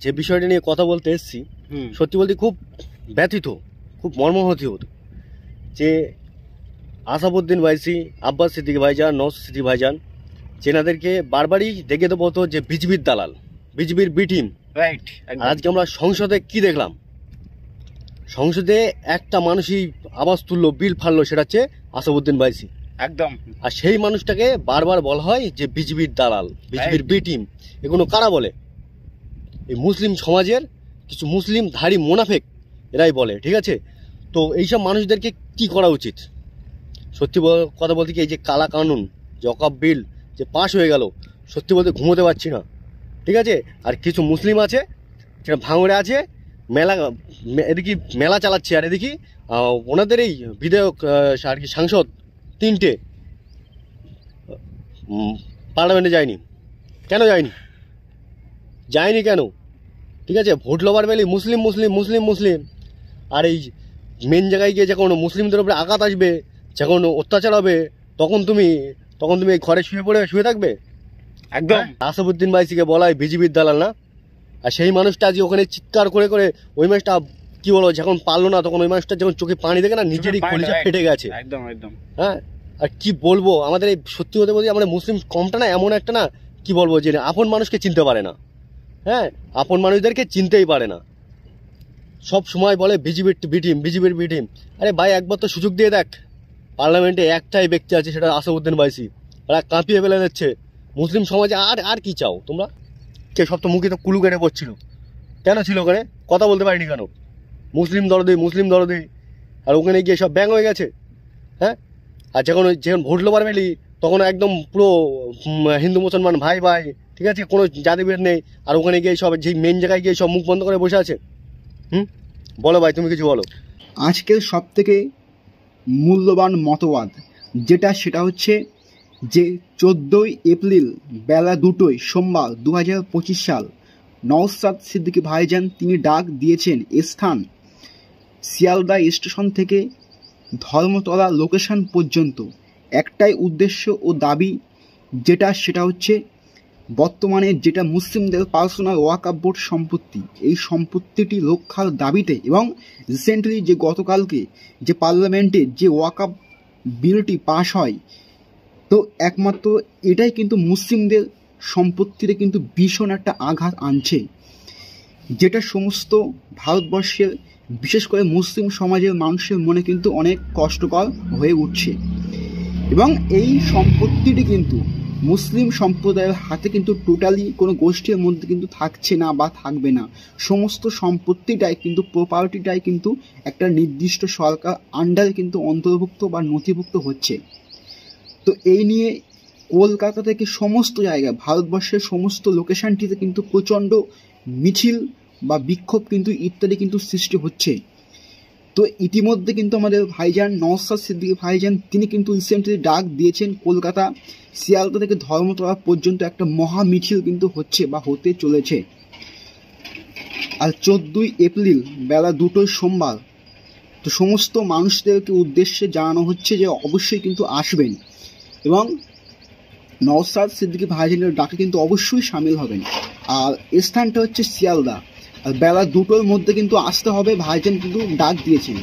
যে বিষয়টা নিয়ে কথা বলতে এসেছি, সত্যি বলতে খুব ব্যথিত, খুব মর্মাহত যে আসাদুদ্দিন ওয়াইসি, আব্বাস সিদ্দিকী ভাইজান, নওশাদ সিদ্দিকী ভাইজান, যেনাদেরকে বারবারই দেখে দেবো তো যে বিজেপির দালাল, বিজেপির বি টিম। রাইট। আজকে আমরা সংসদে কি দেখলাম? সংসদে একটা মানুষই আওয়াজ তুললো, বিল ফাড়লো, সেটা হচ্ছে আসাদুদ্দিন ওয়াইসি। একদম। আর সেই মানুষটাকে বারবার বলা হয় যে বিজেপির দালাল, বিজেপির বি টিম। এগুলো কারা বলে? এই মুসলিম সমাজের কিছু মুসলিম ধারী মুনাফেক এরাই বলে, ঠিক আছে? তো এইসব মানুষদেরকে কি করা উচিত? সত্যি কথা বলতে কি, এই যে কালা কানুন, যে ওয়াকফ বিল যে পাশ হয়ে গেল, সত্যি বলতে ঘুমোতে পারছি না, ঠিক আছে? আর কিছু মুসলিম আছে সেটা ভাঙড়ে আছে, মেলা এদিকে মেলা চালাচ্ছে, আর এদিকে ওনাদের এই বিধায়ক আর কি সাংসদ 3টে পার্লামেন্টে যায়নি। কেন যায়নি? কেন? ঠিক আছে, ভোট লবার বেলি মুসলিম মুসলিম মুসলিম মুসলিম, আর এই মেন জায়গায় গিয়ে যখন মুসলিমদের উপরে আঘাত আসবে, যখন অত্যাচার হবে, তখন তুমি এই ঘরে শুয়ে থাকবে? একদম। আসাদুদ্দিন ওয়াইসিকে বলা হয় বিজেপির দালাল, না? আর সেই মানুষটা আজকে ওখানে চিৎকার করে ওই মানুষটা কি বলো, যখন পারলো না, তখন ওই মানুষটা যখন চোখে পানি দেখে না, নিজেরই কলিজা ফেটে গেছে। একদম একদম। হ্যাঁ, আর কি বলবো, আমাদের এই সত্যি কথা বলতে আমাদের মুসলিম কমটা না এমন একটা, না কি বলবো, যে আপন মানুষকে চিনতে পারে না। হ্যাঁ, আপন মানুষদেরকে চিনতেই পারে না, সব সময় বলে বিজেপির বি টিম। আরে ভাই, একবার তো সুযোগ দিয়ে দেখ। পার্লামেন্টে একটাই ব্যক্তি আছে, সেটা আসাদুদ্দিন ওয়াইসি। ওরা কাঁপিয়ে ফেলে দিচ্ছে মুসলিম সমাজে। আর কি চাও তোমরা? কে সব তো মুখে তো কুলু কেটে পড়ছিল, কেন ছিল ওখানে? কথা বলতে পারিনি কেন? মুসলিম দরদি, আর ওখানে গিয়ে সব ব্যাং হয়ে গেছে। হ্যাঁ, আর যখন ভোট লোবার মেলি, তখন একদম পুরো হিন্দু মুসলমান ভাই, ঠিক আছে, কোনো জাতিভেদ নেই। আর ওখানে গিয়ে সব যে মেন জায়গায় গিয়ে সব মুখ বন্ধ করে বসে আছে। বলো ভাই, তুমি কিছু বলো। আজকের সব থেকে মূল্যবান মতবাদ সেটা হচ্ছে যে 14ই এপ্রিল বেলা 2টোয় সোমবার 2025 সাল নওশাদ সিদ্দিকী ভাইজান তিনি ডাক দিয়েছেন স্থান শিয়ালদা স্টেশন থেকে ধর্মতলা লোকেশন পর্যন্ত একটাই উদ্দেশ্য ও দাবি, সেটা হচ্ছে বর্তমানে যেটা মুসলিমদের পার্সোনাল ওয়াকফ বোর্ড সম্পত্তি, এই সম্পত্তিটি রক্ষার দাবিতে, এবং রিসেন্টলি যে গতকালকে যে পার্লামেন্টে যে ওয়াকফ বিলটি পাশ হয়, তো একমাত্র এটাই কিন্তু মুসলিমদের সম্পত্তিতে কিন্তু ভীষণ একটা আঘাত আনছে, যেটা সমস্ত ভারতবর্ষের বিশেষ করে মুসলিম সমাজের মানুষের মনে কিন্তু অনেক কষ্টকর হয়ে উঠছে। এবং এই সম্পত্তিটি কিন্তু মুসলিম সম্প্রদায়ের হাতে কিন্তু টোটালি কোনো গোষ্ঠীর মধ্যে কিন্তু থাকছে না বা থাকবে না। সমস্ত সম্পত্তিটাই কিন্তু প্রপার্টিটাই কিন্তু একটা নির্দিষ্ট সরকার আন্ডারে কিন্তু অন্তর্ভুক্ত বা নথিভুক্ত হচ্ছে। তো এই নিয়ে কলকাতা থেকে সমস্ত জায়গায়, ভারতবর্ষের সমস্ত লোকেশনটিতে কিন্তু প্রচণ্ড মিছিল বা বিক্ষোভ কিন্তু ইত্যাদি কিন্তু সৃষ্টি হচ্ছে। তো ইতিমধ্যে কিন্তু আমাদের ভাইজান নওশাদ সিদ্দিকী ভাইজান তিনি কিন্তু রিসেন্টলি ডাক দিয়েছেন কলকাতা শিয়ালদা থেকে ধর্মতলা পর্যন্ত একটা মহা মিছিল কিন্তু হচ্ছে বা হতে চলেছে। আর 14ই এপ্রিল বেলা 2টোয় সোমবার, তো সমস্ত মানুষদেরকে উদ্দেশ্যে জানানো হচ্ছে যে অবশ্যই কিন্তু আসবেন এবং নওশাদ সিদ্দিকী ভাইজানের ডাকে কিন্তু অবশ্যই সামিল হবেন। আর স্থানটা হচ্ছে শিয়ালদা, আর বেলা 2টোর মধ্যে কিন্তু আসতে হবে, ভাইজান কিন্তু ডাক দিয়েছেন।